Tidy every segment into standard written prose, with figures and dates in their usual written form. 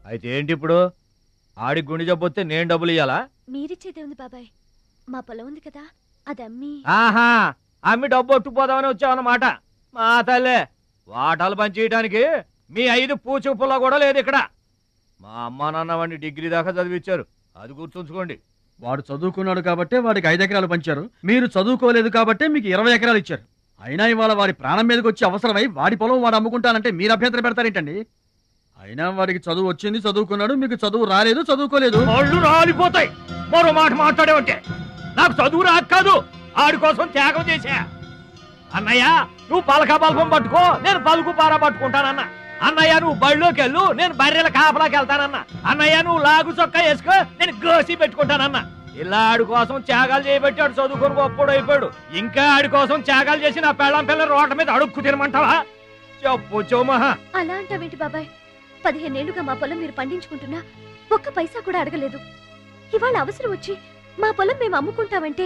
అయితే ఏంటి ఇప్పుడు? ఆడి గుండె జబ్బొస్తే నేను డబ్బులు ఇయ్యాలా? మీరిచ్చేదే ఉంది బాబాయ్, మా పొలం ఉంది కదా అది అమ్మి. ఆహా, అమ్మి డబ్బు ఒట్టుకుపోదామని వచ్చావన్నమాట. మా తల్లే, వాటాలు పంచేయటానికి మీ 5 పూచి పుల్ల కూడా లేదు ఇక్కడ. మా అమ్మా నాన్న వాడిని డిగ్రీ దాకా చదివించారు, అది గుర్తుంచుకోండి. వాడు చదువుకున్నాడు కాబట్టే వాడికి 5 ఎకరాలు పంచారు, మీరు చదువుకోలేదు కాబట్టే మీకు 20 ఎకరాలు ఇచ్చారు. అయినా ఇవాళ వాడి ప్రాణం మీదకి వచ్చి అవసరమై వాడి పొలం వాడు అమ్ముకుంటానంటే మీరు అభ్యంతరం పెడతారేంటండి? అయినా వాడికి చదువు వచ్చింది, చదువుకున్నాడు, మీకు చదువు రాలేదు, చదువుకోలేదు. వాళ్ళు రాలిపోతాయి మరో మాట మాట్లాడేవంటే. నాకు చదువు రాక కాదు, ఆడి కోసం త్యాగం చేశా. అన్నయ్య నువ్వు పలక బల్పం పట్టుకో, నేను పలుకు పార పట్టుకుంటానన్నా. అన్నయ్య నువ్వు బళ్ళోకి వెళ్ళు, నేను బర్రెల కాపలాకి వెళ్తానన్నా. అన్నయ్య నువ్వు లాగు చొక్కా వేసుకో, నేను గోసి పెట్టుకుంటానన్నా. ఇలా ఆడి కోసం త్యాగాలు చేయబెట్టాడు, చదువుకొని గొప్పడు అయిపోయాడు. ఇంకా ఆడి కోసం త్యాగాలు చేసి నా పెళ్ళం పిల్ల రోడ్ల మీద అడుక్కు తినమంటావా? చెప్పు చోమహా. అలా అంటావేంటి బాబాయ్? 15 ఏళ్లుగా మా పొలం మీరు పండించుకుంటున్నా ఒక్క పైసా కూడా అడగలేదు. ఇవాళ అవసరం వచ్చి మా పొలం మేము అమ్ముకుంటామంటే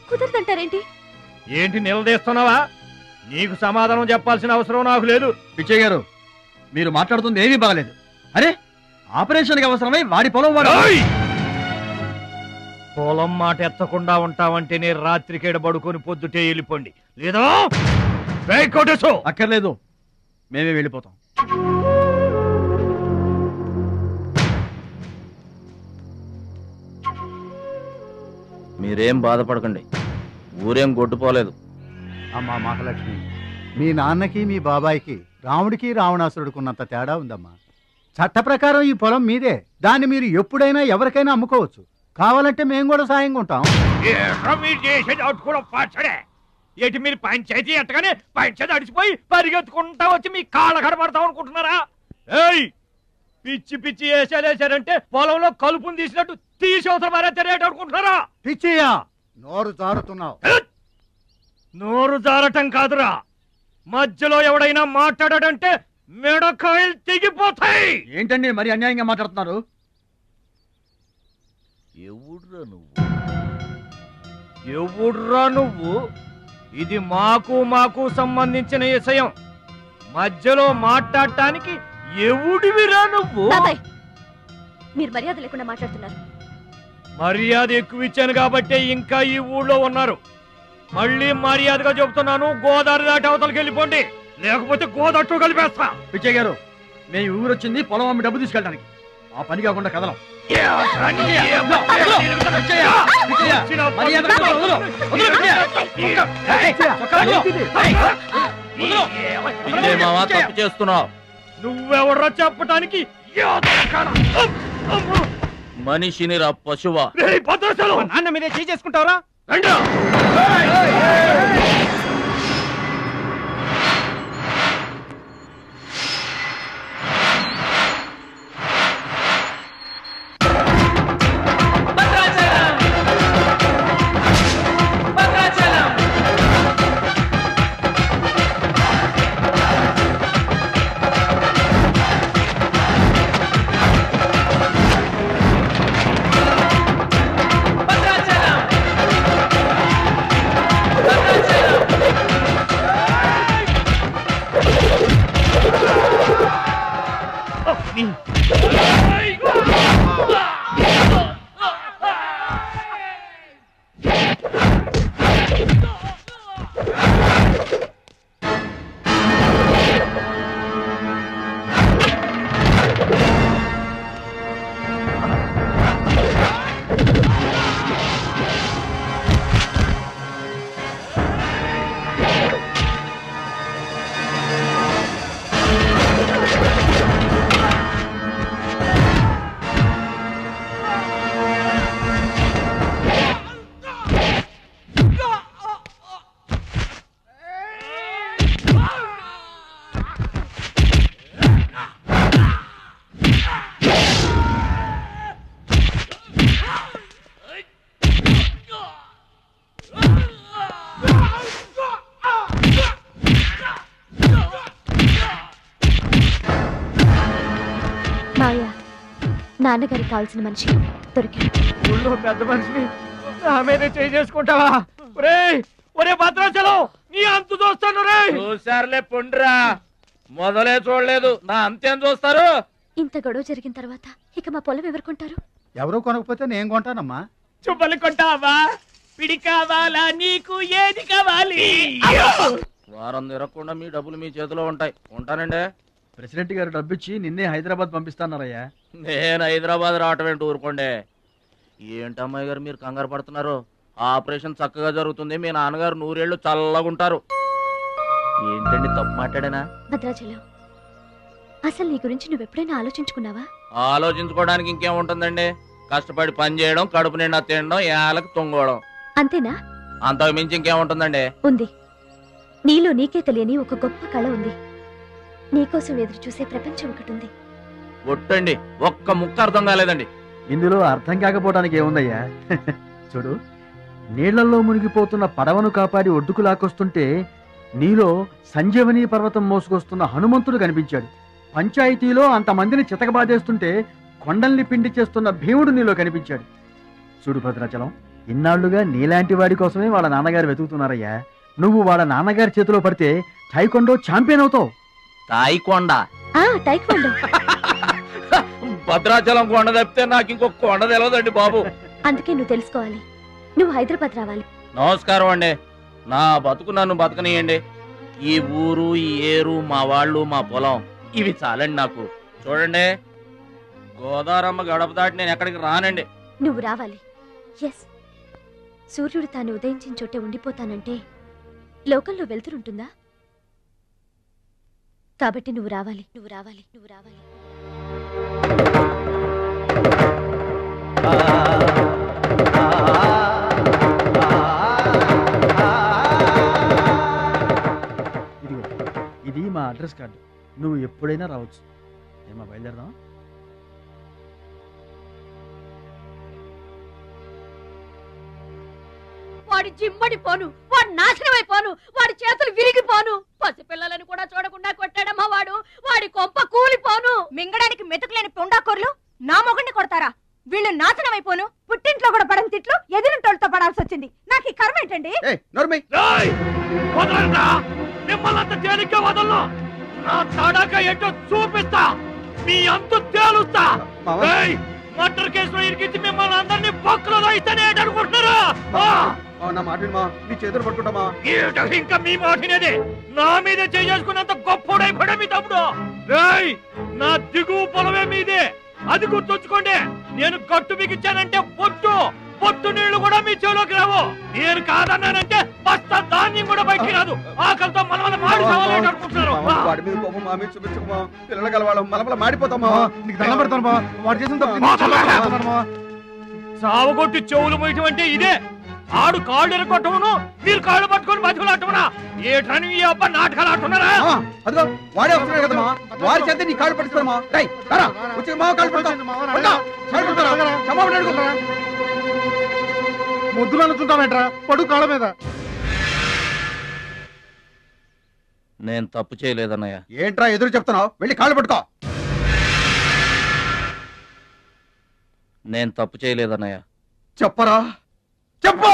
కుదరదంటారేంటి? ఏంటి నిలదీస్తున్నావా? నీకు సమాధానం చెప్పాల్సిన అవసరం నాకు లేదు. పిచ్చయ్య గారు, మీరు మాట్లాడుతుంది ఏమీ బాగలేదు. అరే, ఆపరేషన్కి అవసరమై వాడి పొలం వాడు. పొలం మాట ఎత్తకుండా ఉంటావంటే నేను రాత్రికేడ పడుకొని పొద్దుటే వెళ్ళిపోండి, లేదా అక్కర్లేదు, మేమే వెళ్ళిపోతాం. మీరేం బాధపడకండి, ఊరేం గొడ్డుపోలేదు. అమ్మా మహాలక్ష్మి, మీ నాన్నకి మీ బాబాయికి రాముడికి రావణాసురుడికున్నంత తేడా ఉందమ్మా. చట్ట ప్రకారం ఈ పొలం మీదే, దాన్ని మీరు ఎప్పుడైనా ఎవరికైనా అమ్ముకోవచ్చు. కావాలంటే మేము కూడా సాయంగా ఉంటాం. ఏంటి మీరు పంచాయతీ ఎట్టగానే పంచాయతీ అడిచిపోయి పరిగెత్తుకుంటా వచ్చి మీ కాళ్ళ కడబడతాం అనుకుంటున్నారా? ఏయ్, పిచ్చి పిచ్చి వేసారంటే పొలంలో కలుపుని తీసినట్టు తీసి అవసరం మారేట అనుకుంటున్నారా? పిచ్చియా, నోరు జారుతున్నావు. నోరు జారటం కాదురా, మధ్యలో ఎవడైనా మాట్లాడాడంటే మెడకాయలు తెగిపోతాయి. ఏంటండి మరి అన్యాయంగా మాట్లాడుతున్నారు? ఎవడ్రా నువ్వు? ఇది మాకు సంబంధించిన విషయం. మధ్యలో మాట్లాడటానికి ఎవడివిరా నువ్వు? మీరు మర్యాద లేకుండా మాట్లాడుతున్నారు. మర్యాద ఎక్కువ ఇచ్చాను కాబట్టే ఇంకా ఈ ఊళ్ళో ఉన్నారు. మళ్ళీ మర్యాదగా చెబుతున్నాను, గోదావరి దాటి అవతలకి వెళ్ళిపోండి, లేకపోతే గోదట్టు కలిపేస్తా. పిచ్చయ్య గారు, మేము ఊరు వచ్చింది పొలం అమ్మి డబ్బు తీసుకెళ్ళడానికి, ఆ పని కాకుండా కదలం. తప్పు చేస్తున్నావు. నువ్వెవడ్రా చెప్పటానికి? మనిషిని రా పశువా. నాన్న మీదే చేసుకుంటావరా? నాన్నగారికి కావాల్సిన మనిషి దొరికాడు. ఊళ్ళో పెద్ద మనిషిని నా మీద చేసుకుంటావా? ఒరే భద్రాచలం, నీ అంతు చూస్తాను రే. చూసారులే పొండ్రా, మొదలే చూడలేదు, నా అంతేం చూస్తారు? ఇంత గొడవ జరిగిన తర్వాత ఇక మా పొలం ఎవరు కొంటారు? ఎవరో కొనకపోతే నేను కొంటానమ్మా. చుబ్బలు కొంటావా? పిడి కావాలా? నీకు ఏది కావాలి? వారం తిరగకుండా మీ డబ్బులు మీ చేతిలో ఉంటాయి. ఉంటానండి. ప్రెసిడెంట్ గారు డబ్బిచ్చి నిన్నే హైదరాబాద్ పంపిస్తాన్నారయ్యా. నేను హైదరాబాద్ రావటం ఏంటి, ఊరుకోండి. ఏంటమ్మాయి గారు మీరు కంగారు పడుతున్నారు? ఆపరేషన్ చక్కగా జరుగుతుంది. మీ నాన్నగారు 100 ఏళ్ళు చల్లగుంటారు. ఏంటండి తప్పు మాట్లాడానా? భద్రాచలం, అసలు నీ గురించి నువ్వెప్పుడైనా ఆలోచించుకున్నావా? ఆలోచించుకోవడానికి ఇంకేముంటుందండి? కష్టపడి పని చేయడం, కడుపు నిండా తినడం, ఏళ్ళకి తొంగోవడం. అంతేనా? అంతకు మించి ఇంకేముంటుందండి? ఉంది. నీలో నీకే తెలియని ఒక గొప్ప కళ ఉంది. నీకోసం ఎదురు చూసే ప్రపంచం ఒకటి ఉంది. ఒట్టండి, ఒక్క ముక్క అర్థం కాలేదండి. ఇందులో అర్థం కాకపోవడానికి ఏముందయ్యా? చూడు, నీళ్లలో మునిగిపోతున్న పడవను కాపాడి ఒడ్డుకు లాక్కొస్తుంటే నీలో సంజీవని పర్వతం మోసుకొస్తున్న హనుమంతుడు కనిపించాడు. పంచాయతీలో అంతమందిని చితకబాదేస్తుంటే కొండల్ని పిండి చేస్తున్న భీముడు నీలో కనిపించాడు. చూడు భద్రాచలం, ఇన్నాళ్లుగా నీలాంటి వాడి కోసమే వాళ్ళ నాన్నగారు వెతుకుతున్నారయ్యా. నువ్వు వాళ్ళ నాన్నగారి చేతిలో పడితే టైకొండో ఛాంపియన్ అవుతావు. తాయికొండ? టైక్వాండో. భద్రాచలం కొండ తప్పితే నాకు ఇంకొక కొండ తెలియదండి బాబు. అందుకే నువ్వు తెలుసుకోవాలి. నువ్వు హైదరాబాద్ రావాలి. నమస్కారం అండి. నా బతుకు నన్ను బతకనియండి. ఈ ఊరు, ఈ ఏరు, మా వాళ్ళు, మా పొలం, ఇవి చాలండి నాకు. చూడండి, గోదావరమ్మ గడప దాటి నేను ఎక్కడికి రానండి. నువ్వు రావాలి. ఎస్, సూర్యుడు తాను ఉదయించిన చోటే ఉండిపోతానంటే లోకంలో వెళ్తురుంటుందా? కాబట్టి నువ్వు రావాలి, నువ్వు రావాలి, నువ్వు రావాలి. ఇది మా అడ్రస్ కార్డు. నువ్వు ఎప్పుడైనా రావచ్చు. ఏమా బయలుదేరదాం? వాడి జిమ్మడిపోను, వాడు నాశనమైపోను, వాడి చేతులు విరిగిపోను. పసిపిల్లలను కూడా చూడకుండా కొట్టాడమ్మా వాడు. వాడి కొంప కూలిపోను. మింగడానికి మెతుకులేని పొండాకోర్లు నా మొగుడిని కొడతారా? వీళ్ళు నాశనమైపోను. పుట్టింట్లో కూడా పడని తిట్లు ఎదిరింటోళ్ళతో పడాల్సి వచ్చింది. నాకు ఈ కర్మ ఏంటండి? మిమ్మల్ని తేలిగ్గా వదలను. నా తడక ఏంటో చూపిస్తా. మీ అంతు తేలుస్తా. మర్డర్ కేసులో ఇరికించి మిమ్మల్ని అందరినీ బొక్కలో ఇస్తానే అనుకుంటున్నారా? ఇంకా మీ మాటినేది. నా మీద చేసుకున్నంత గొప్పడైపోయా మీ తమ్ముడు. నా దిగువ పొలమే మీదే, అది గుర్తుంచుకోండి. నేను గట్టు బిగించానంటే పొట్టు నీళ్లు కూడా మీ చెవులోకి రావు. నేను కాదన్నానంటే బస్తా ధాన్యం కూడా బయటికి రాదు. ఆకలితో మనమల మాడి సావాలని అనుకుంటున్నారు. సావగొట్టి చెవులు మొయ్యటం అంటే ఇదే. ఆడు కాళ్ళు ఎరగొట్టమును, మీరు కాళ్ళు పట్టుకొని బతుకులాటమునా? ఏటని ఈ అబ్బా నాటకాలు ఆడుతున్నారా? వాడే వస్తున్నాడు కదమ్మా, వారి చేత నీ కాళ్ళు పట్టిస్తామా? ముద్దులు అనుకుంటామేట్రా, పడు కాళ్ళ మీద. నేను తప్పు చేయలేదన్నయ్య. ఏంట్రా ఎదురు చెప్తున్నావు? వెళ్ళి కాళ్ళు పట్టుకో. నేను తప్పు చేయలేదన్నయ్య. చెప్పరా, చెప్పు.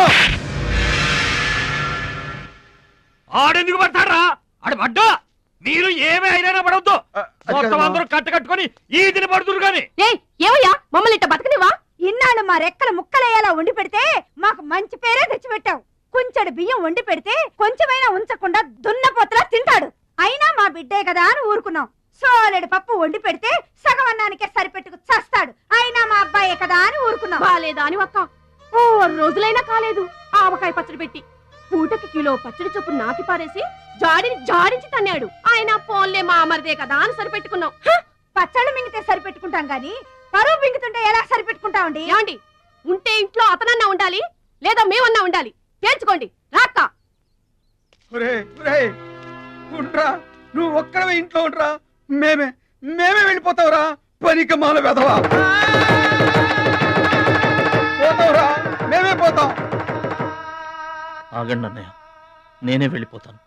ఆడెందుకు పడతారా? ఆడు పడ్డా మీరు ఏమే అయినా పడవద్దు. మొత్తం అందరూ కట్టుకొని ఈదిని పడుతురు గాని. ఏమయ్యా, మమ్మల్ని ఇట్ట బతకనివా? ఇన్నాళ్ళు మా రెక్కల ముక్కలయ్యేలా వండి పెడితే మాకు మంచి పేరే తెచ్చిపెట్టావు. కొంచెడు బియ్యం వండి పెడితే కొంచెమైనా ఉంచకుండా దున్నపోతలా తింటాడు. అయినా మా బిడ్డే కదా అని ఊరుకున్నాం. సోలెడు పప్పు వండి పెడితే సగం అన్నానికే సరిపెట్టుకు చస్తాడు. అయినా మా అబ్బాయే కదా అని ఊరుకున్నాం. బాలేదా అని ఒక్క 4 రోజులైనా కాలేదు ఆవకాయ పచ్చడి పెట్టి. పూటకి కిలో పచ్చడి చొప్పు నాకి పారేసి జాడించి తన్నాడు. ఆయన పోన్లే మా అమరిదే కదా అని సరిపెట్టుకున్నాం. పచ్చళ్ళు మింగితే సరిపెట్టుకుంటాం గాని పరువు మింగుతుంటే ఎలా సరిపెట్టుకుంటామండి? ఏమండి, ఉంటే ఇంట్లో అతనన్నా ఉండాలి, లేదా మేమన్నా ఉండాలి. తేల్చుకోండి. రాక్క ఉంట్రా, నువ్వు ఒక్కడవే ఇంట్లో ఉంట్రా. మేమే వెళ్ళిపోతావురా. పనికి మాల వెధవా, పోతావురా. మేమే పోతాం. ఆగండి అన్నయ్య, నేనే వెళ్ళిపోతాను.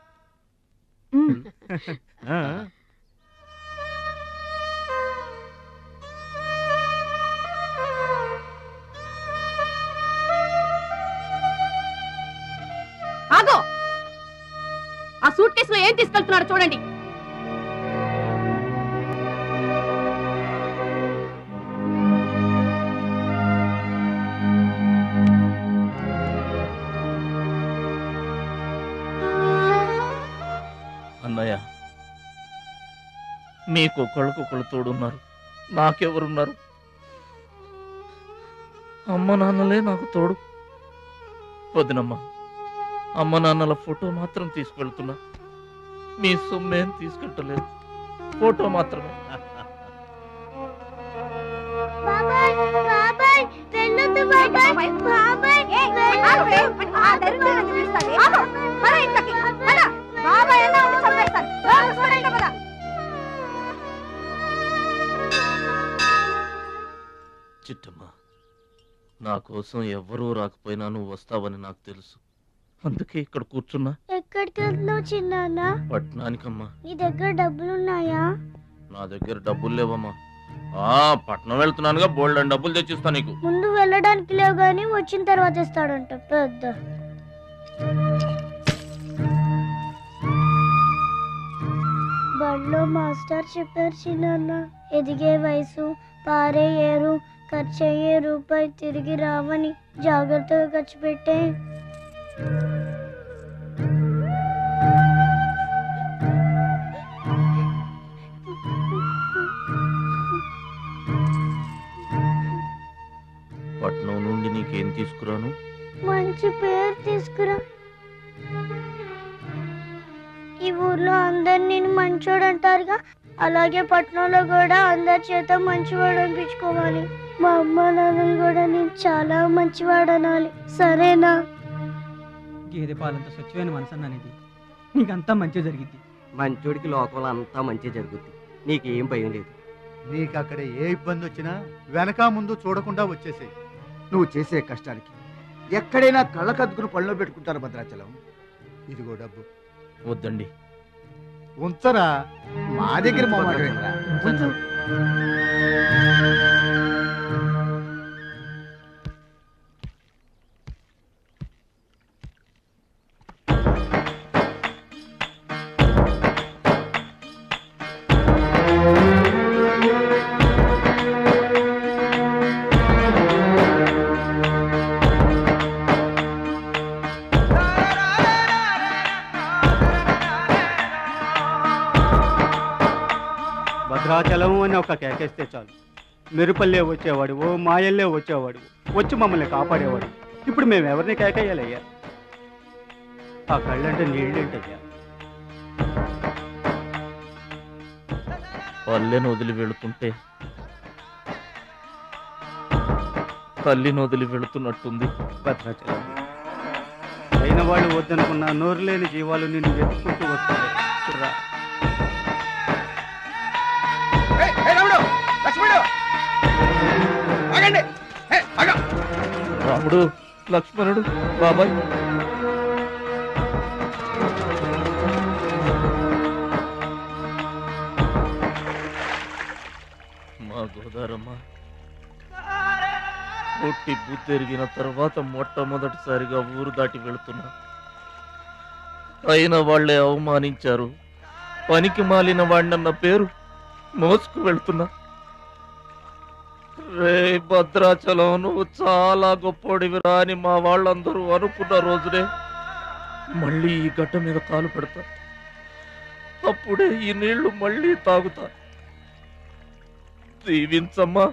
ఆగో, ఆ సూట్ కేసులో ఏం తీసుకెళ్తున్నారో చూడండి. మీకొకళ్ళకొకళ్ళు తోడున్నారు, నాకెవరున్నారు? అమ్మ నాన్నలే నాకు తోడు. వదినమ్మా, అమ్మ నాన్నల ఫోటో మాత్రం తీసుకెళ్తున్నా, మీ సొమ్మేం తీసుకెళ్ళలేదు, ఫోటో మాత్రమే. చిట్టమ్మా, నా కోసం ఎవ్వరూ రాకపోయినా నువ్వు వస్తావని నాకు తెలుసు, అందుకే ఇక్కడ కూర్చున్నా. ఎక్కడికి వెళ్తున్నావు చిన్నాన్న? పట్నానికమ్మా. నీ దగ్గర డబ్బులున్నాయా? నా దగ్గర డబ్బులు లేవమ్మా. పట్నం వెళ్తున్నానుగా, బోల్డ్ అని డబ్బులు తెచ్చిస్తా నీకు. ముందు వెళ్ళడానికి లేవు గాని వచ్చిన తర్వాత ఇస్తాడంట పెద్ద. బడిలో మాస్టర్ చెప్పారు చిన్నాన్న, ఎదిగే వయసు, పారే ఏరు, ఖర్చయ్యే రూపాయి తిరిగి రావని, జాగ్రత్తగా ఖర్చు పెట్టే. పట్నం నుండి నీకేం తీసుకురాను? మంచి పేరు తీసుకురా. ఈ ఊర్లో అందరు నేను మంచోడు అంటారుగా, అలాగే పట్నంలో కూడా అందరి చేత మంచివాడు అనిపించుకోవాలి. మా అమ్మ నాన్నలు కూడా నేను చాలా మంచివాడు అనాలి, సరేనా? గేదె పాలంత స్వచ్ఛమైన మనసు అనేది నీకంతా మంచి జరిగింది. మంచోడికి లోకంలో అంతా మంచి జరుగుద్ది, నీకేం భయం లేదు. నీకు అక్కడ ఏ ఇబ్బంది వచ్చినా వెనక ముందు చూడకుండా వచ్చేసేయ్. నువ్వు చేసే కష్టానికి ఎక్కడైనా కళ్ళకద్దుకుని పళ్ళలో పెట్టుకుంటారు భద్రాచలం. ఇదిగో డబ్బు. వద్దండి. ఉంచరా, మా దగ్గర మొహమాటమేంట్రా? ఉంచు. భద్రాచలం అని ఒక కేకేస్తే చాలు, మెరుపల్లే వచ్చేవాడు, ఓ మాయల్లే వచ్చేవాడు, వచ్చి మమ్మల్ని కాపాడేవాడు. ఇప్పుడు మేము ఎవరిని కేకేయాలయ్యా? ఆ కళ్ళంటే నీళ్ళేంటయ్యా? పల్లెను వదిలి వెళుతుంటే తల్లిని వదిలి వెళుతున్నట్టుంది. భద్రాచలం అయిన వాళ్ళు వద్దనుకున్న నోరు లేని జీవాలు నిన్ను వెతుక్కుంటూ వస్తాయి. చూడరా. రాముడు, లక్ష్మణుడు, బాబాయ్. మా గోదారమ్మ పుట్టి బుద్ధెరిగిన తర్వాత మొట్టమొదటిసారిగా ఊరు దాటి వెళుతున్నా. అయిన వాళ్లే అవమానించారు, పనికి మాలిన వాడినన్న పేరు మోసుకు వెళ్తున్నా. రే భద్రాచలం, నువ్వు చాలా గొప్పోడివిరా అని మా వాళ్ళందరూ అనుకున్న రోజునే మళ్ళీ ఈ గడ్డ మీద కాలు పెడతా. అప్పుడే ఈ నీళ్లు మళ్ళీ తాగుతా. దీవించమ్మా.